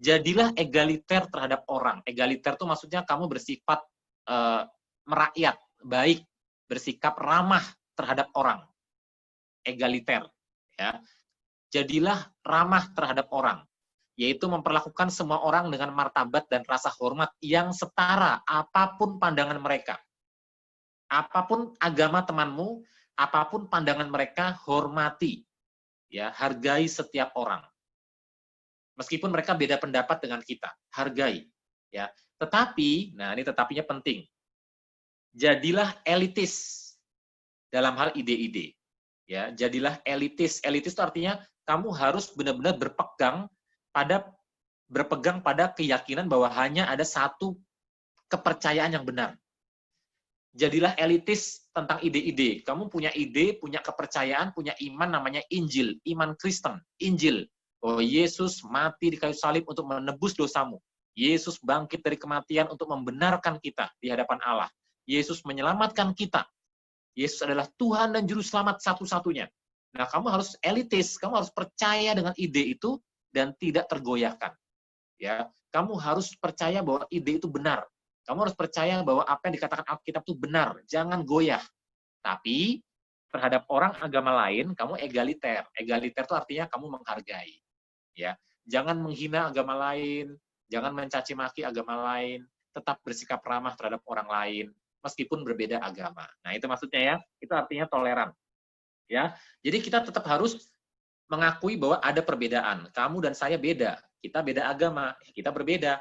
A: Jadilah egaliter terhadap orang. Egaliter itu maksudnya kamu bersifat merakyat, baik, bersikap ramah terhadap orang. Egaliter ya. Jadilah ramah terhadap orang, yaitu memperlakukan semua orang dengan martabat dan rasa hormat yang setara apapun pandangan mereka. Apapun agama temanmu, apapun pandangan mereka, hormati. Ya, hargai setiap orang. Meskipun mereka beda pendapat dengan kita, hargai. Ya, tetapi, nah ini tetapinya penting. Jadilah elitis dalam hal ide-ide. Ya, jadilah elitis. Elitis itu artinya kamu harus benar-benar berpegang pada keyakinan bahwa hanya ada satu kepercayaan yang benar. jadilah elitis tentang ide-ide. Kamu punya ide, punya kepercayaan, punya iman namanya Injil, iman Kristen, Injil. Oh, Yesus mati di kayu salib untuk menebus dosamu. Yesus bangkit dari kematian untuk membenarkan kita di hadapan Allah. Yesus menyelamatkan kita. Yesus adalah Tuhan dan Juru Selamat satu-satunya. Nah, kamu harus elitis, kamu harus percaya dengan ide itu dan tidak tergoyahkan. Ya, kamu harus percaya bahwa ide itu benar. Kamu harus percaya bahwa apa yang dikatakan Alkitab itu benar, jangan goyah. Tapi terhadap orang agama lain, kamu egaliter. Egaliter itu artinya kamu menghargai. Ya, jangan menghina agama lain, jangan mencaci maki agama lain, tetap bersikap ramah terhadap orang lain meskipun berbeda agama. Nah, itu maksudnya ya. Itu artinya toleran. Ya. Jadi kita tetap harus mengakui bahwa ada perbedaan. Kamu dan saya beda. Kita beda agama, kita berbeda.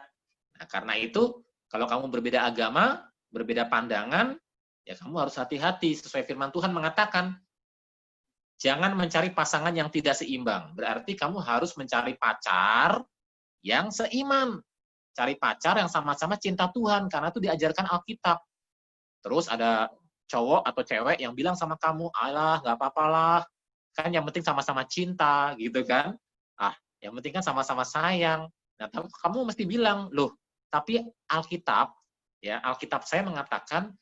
A: Nah, karena itu kalau kamu berbeda agama, berbeda pandangan, ya kamu harus hati-hati. Sesuai firman Tuhan mengatakan, jangan mencari pasangan yang tidak seimbang. Berarti kamu harus mencari pacar yang seiman. Cari pacar yang sama-sama cinta Tuhan, karena itu diajarkan Alkitab. Terus ada cowok atau cewek yang bilang sama kamu, alah, nggak apa-apalah, kan yang penting sama-sama cinta, gitu kan. Yang penting kan sama-sama sayang. Nah, kamu mesti bilang, loh, tapi Alkitab, ya Alkitab saya mengatakan,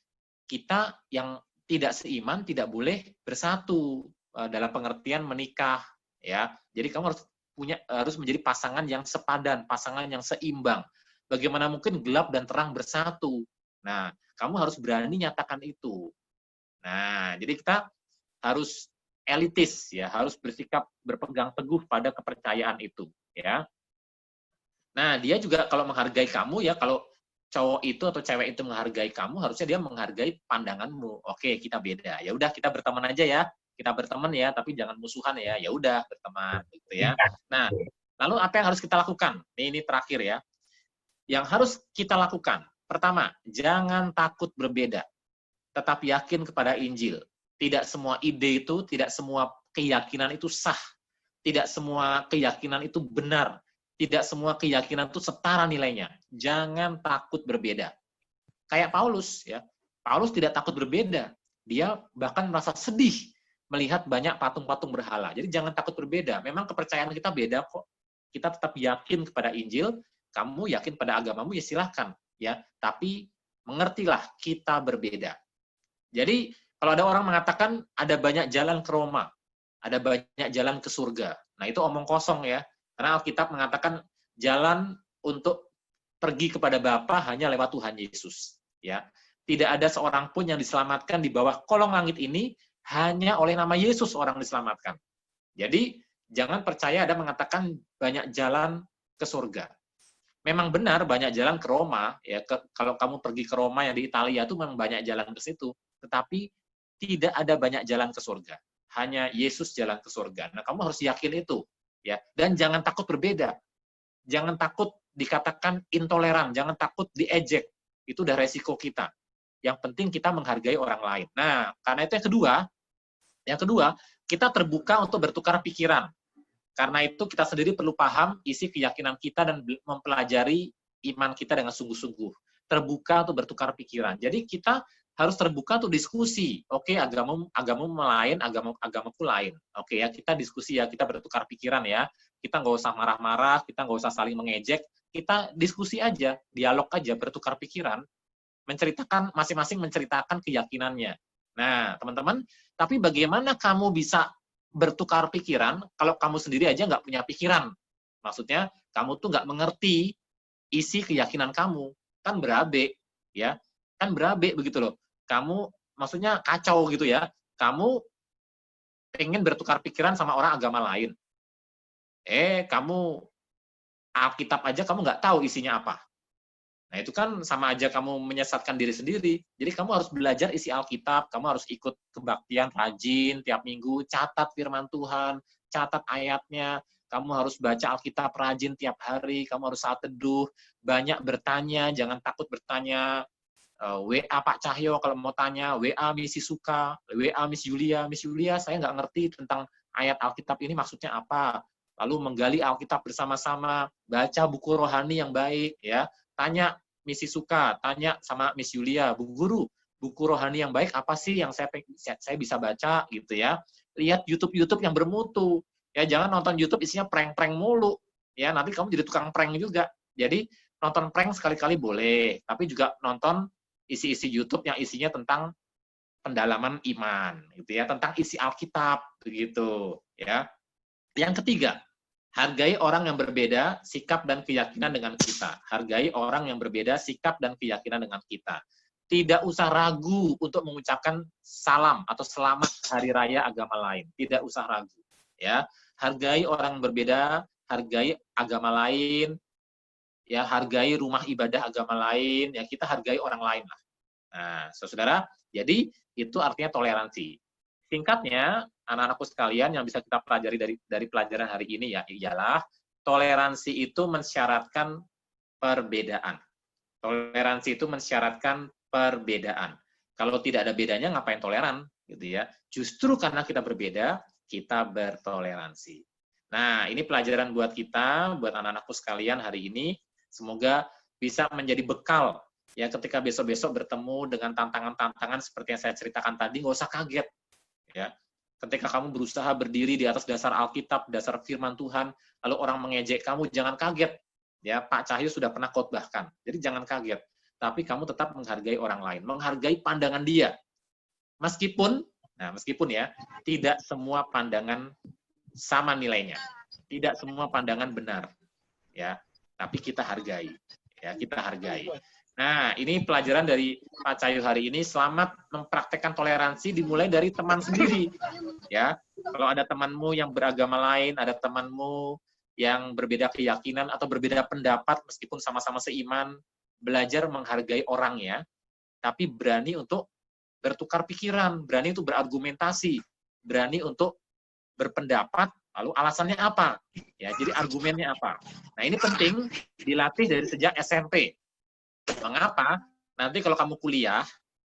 A: kita yang tidak seiman tidak boleh bersatu dalam pengertian menikah, ya. Jadi kamu harus menjadi pasangan yang sepadan, pasangan yang seimbang. Bagaimana mungkin gelap dan terang bersatu? Nah, kamu harus berani nyatakan itu. Nah, jadi kita harus elitis, ya, harus bersikap berpegang teguh pada kepercayaan itu, ya. Nah, dia juga kalau menghargai kamu, ya, kalau cowok itu atau cewek itu menghargai kamu, harusnya dia menghargai pandanganmu. Oke, kita beda. Ya udah, kita berteman aja ya. Kita berteman ya, tapi jangan musuhan ya. Ya udah, berteman gitu ya. Nah, lalu apa yang harus kita lakukan? Ini terakhir ya. Yang harus kita lakukan, pertama, jangan takut berbeda. Tetap yakin kepada Injil. Tidak semua ide itu, tidak semua keyakinan itu sah. Tidak semua keyakinan itu benar. Tidak semua keyakinan itu setara nilainya. Jangan takut berbeda. Kayak Paulus, ya. Paulus tidak takut berbeda. Dia bahkan merasa sedih melihat banyak patung-patung berhala. Jadi jangan takut berbeda. Memang kepercayaan kita beda kok. Kita tetap yakin kepada Injil. Kamu yakin pada agamamu, ya silahkan. Ya. Tapi mengertilah kita berbeda. Jadi kalau ada orang mengatakan ada banyak jalan ke Roma, ada banyak jalan ke surga. Nah, itu omong kosong ya. Karena Alkitab mengatakan jalan untuk pergi kepada Bapa hanya lewat Tuhan Yesus. Ya, tidak ada seorang pun yang diselamatkan di bawah kolong langit ini hanya oleh nama Yesus orang diselamatkan. Jadi jangan percaya ada mengatakan banyak jalan ke surga. Memang benar banyak jalan ke Roma. Ya, kalau kamu pergi ke Roma yang di Italia itu memang banyak jalan ke situ. Tetapi tidak ada banyak jalan ke surga. Hanya Yesus jalan ke surga. Nah, kamu harus yakin itu. Ya, dan jangan takut berbeda. Jangan takut dikatakan intoleran, jangan takut diejek. Itu udah resiko kita. Yang penting kita menghargai orang lain. Nah, karena itu yang kedua, kita terbuka untuk bertukar pikiran. Karena itu kita sendiri perlu paham isi keyakinan kita dan mempelajari iman kita dengan sungguh-sungguh. Terbuka untuk bertukar pikiran. Jadi kita harus terbuka untuk diskusi. Oke, agamamu lain, agamaku lain. Oke ya, kita diskusi ya, kita bertukar pikiran ya. Kita nggak usah marah-marah, kita nggak usah saling mengejek. Kita diskusi aja, dialog aja, bertukar pikiran, menceritakan masing-masing menceritakan keyakinannya. Nah, teman-teman, tapi bagaimana kamu bisa bertukar pikiran kalau kamu sendiri aja nggak punya pikiran? Maksudnya, kamu tuh nggak mengerti isi keyakinan kamu. Kan berabe, ya. Kan berabe begitu loh. Kamu, maksudnya kacau gitu ya. Kamu pengen bertukar pikiran sama orang agama lain. Kamu Alkitab aja kamu nggak tahu isinya apa. Nah, itu kan sama aja kamu menyesatkan diri sendiri. Jadi kamu harus belajar isi Alkitab, kamu harus ikut kebaktian rajin tiap minggu, catat firman Tuhan, catat ayatnya, kamu harus baca Alkitab rajin tiap hari, kamu harus saat teduh, banyak bertanya, jangan takut bertanya. WA Pak Cahyo kalau mau tanya, WA Miss Suka, WA Miss Julia, saya nggak ngerti tentang ayat Alkitab ini maksudnya apa. Lalu menggali Alkitab bersama-sama, baca buku rohani yang baik, ya. Tanya Miss Suka, tanya sama Miss Julia, Bu Guru, buku rohani yang baik apa sih yang saya bisa baca gitu ya. Lihat YouTube yang bermutu. Ya, jangan nonton YouTube isinya prank-prank mulu. Ya, nanti kamu jadi tukang prank juga. Jadi nonton prank sekali-kali boleh, tapi juga nonton isi-isi YouTube yang isinya tentang pendalaman iman gitu ya, tentang isi Alkitab begitu ya. Yang ketiga, hargai orang yang berbeda sikap dan keyakinan dengan kita. Hargai orang yang berbeda sikap dan keyakinan dengan kita. Tidak usah ragu untuk mengucapkan salam atau selamat hari raya agama lain. Tidak usah ragu, ya. Hargai orang yang berbeda, hargai agama lain, ya, hargai rumah ibadah agama lain, ya, kita hargai orang lain lah. Nah, saudara, jadi itu artinya toleransi. Singkatnya, anak-anakku sekalian, yang bisa kita pelajari dari pelajaran hari ini ya ialah toleransi itu mensyaratkan perbedaan. Toleransi itu mensyaratkan perbedaan. Kalau tidak ada bedanya, ngapain toleran, gitu ya? Justru karena kita berbeda, kita bertoleransi. Nah, ini pelajaran buat kita, buat anak-anakku sekalian hari ini. Semoga bisa menjadi bekal ya ketika besok-besok bertemu dengan tantangan-tantangan seperti yang saya ceritakan tadi. Nggak usah kaget. Ya, ketika kamu berusaha berdiri di atas dasar Alkitab, dasar firman Tuhan, lalu orang mengejek kamu, jangan kaget. Ya, Pak Cahyo sudah pernah khotbahkan. Jadi jangan kaget. Tapi kamu tetap menghargai orang lain, menghargai pandangan dia. Meskipun ya, tidak semua pandangan sama nilainya. Tidak semua pandangan benar. Ya, tapi kita hargai. Ya, kita hargai. Nah, ini pelajaran dari Pak Cahyo hari ini. Selamat mempraktekkan toleransi dimulai dari teman sendiri. Ya, kalau ada temanmu yang beragama lain, ada temanmu yang berbeda keyakinan atau berbeda pendapat meskipun sama-sama seiman, belajar menghargai orangnya, tapi berani untuk bertukar pikiran, berani untuk berargumentasi, berani untuk berpendapat, lalu alasannya apa? Ya, jadi argumennya apa? Nah, ini penting dilatih dari sejak SMP. Mengapa? Nanti kalau kamu kuliah,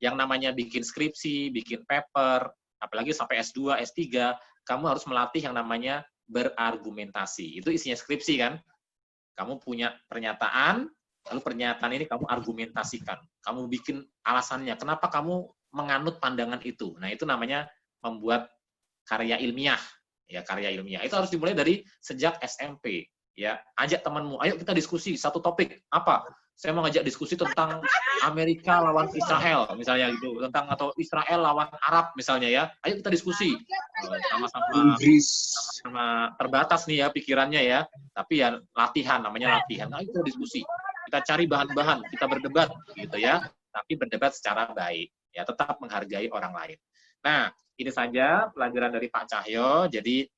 A: yang namanya bikin skripsi, bikin paper, apalagi sampai S2, S3, kamu harus melatih yang namanya berargumentasi. Itu isinya skripsi kan? Kamu punya pernyataan, lalu pernyataan ini kamu argumentasikan. Kamu bikin alasannya, kenapa kamu menganut pandangan itu. Nah, itu namanya membuat karya ilmiah. Ya, karya ilmiah. Itu harus dimulai dari sejak SMP. Ya, ajak temanmu, ayo kita diskusi satu topik. Apa? Saya mau ngajak diskusi tentang Amerika lawan Israel, misalnya gitu, tentang atau Israel lawan Arab misalnya ya. Ayo kita diskusi. Sama-sama terbatas nih ya pikirannya ya. Tapi ya latihan, namanya latihan. Ayo kita diskusi. Kita cari bahan-bahan, kita berdebat gitu ya. Tapi berdebat secara baik. Ya, tetap menghargai orang lain. Nah, ini saja pelajaran dari Pak Cahyo. Jadi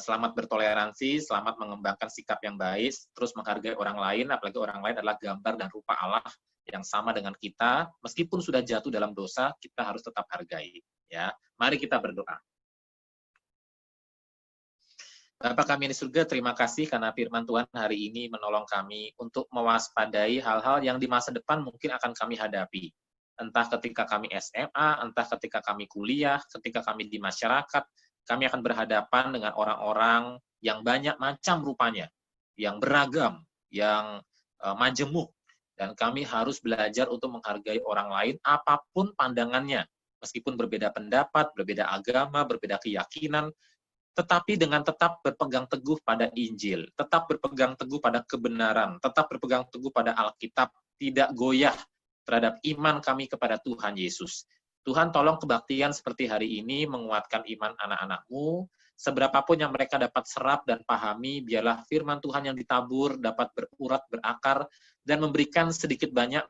A: selamat bertoleransi, selamat mengembangkan sikap yang baik, terus menghargai orang lain, apalagi orang lain adalah gambar dan rupa Allah yang sama dengan kita. Meskipun sudah jatuh dalam dosa, kita harus tetap hargai. Ya, mari kita berdoa. Bapa kami di surga, terima kasih karena firman Tuhan hari ini menolong kami untuk mewaspadai hal-hal yang di masa depan mungkin akan kami hadapi. Entah ketika kami SMA, entah ketika kami kuliah, ketika kami di masyarakat, kami akan berhadapan dengan orang-orang yang banyak macam rupanya, yang beragam, yang majemuk, dan kami harus belajar untuk menghargai orang lain apapun pandangannya, meskipun berbeda pendapat, berbeda agama, berbeda keyakinan, tetapi dengan tetap berpegang teguh pada Injil, tetap berpegang teguh pada kebenaran, tetap berpegang teguh pada Alkitab, tidak goyah terhadap iman kami kepada Tuhan Yesus. Tuhan, tolong kebaktian seperti hari ini menguatkan iman anak-anak-Mu. Seberapapun yang mereka dapat serap dan pahami, biarlah firman Tuhan yang ditabur dapat berurat, berakar, dan memberikan sedikit banyak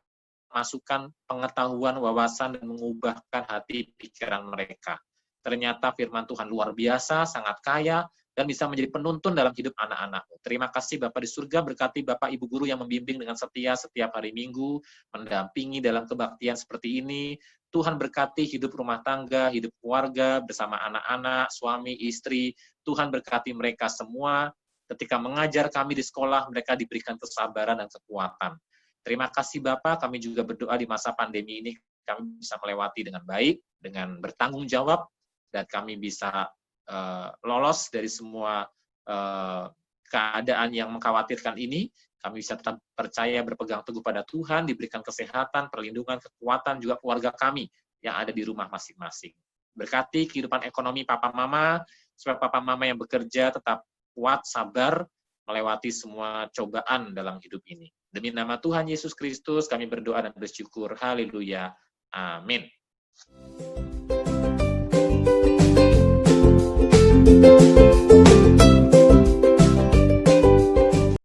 A: masukan, pengetahuan, wawasan, dan mengubahkan hati pikiran mereka. Ternyata firman Tuhan luar biasa, sangat kaya, dan bisa menjadi penuntun dalam hidup anak-anak-Mu. Terima kasih Bapak di surga, berkati Bapak Ibu Guru yang membimbing dengan setia setiap hari Minggu, mendampingi dalam kebaktian seperti ini. Tuhan berkati hidup rumah tangga, hidup keluarga, bersama anak-anak, suami, istri. Tuhan berkati mereka semua. Ketika mengajar kami di sekolah, mereka diberikan kesabaran dan kekuatan. Terima kasih Bapak, kami juga berdoa di masa pandemi ini, kami bisa melewati dengan baik, dengan bertanggung jawab, dan kami bisa lolos dari semua keadaan yang mengkhawatirkan ini. kami bisa tetap percaya, berpegang teguh pada Tuhan, diberikan kesehatan, perlindungan, kekuatan, juga keluarga kami yang ada di rumah masing-masing. Berkati kehidupan ekonomi Papa Mama, supaya Papa Mama yang bekerja tetap kuat, sabar, melewati semua cobaan dalam hidup ini. Demi nama Tuhan Yesus Kristus, kami berdoa dan bersyukur. Haleluya. Amin.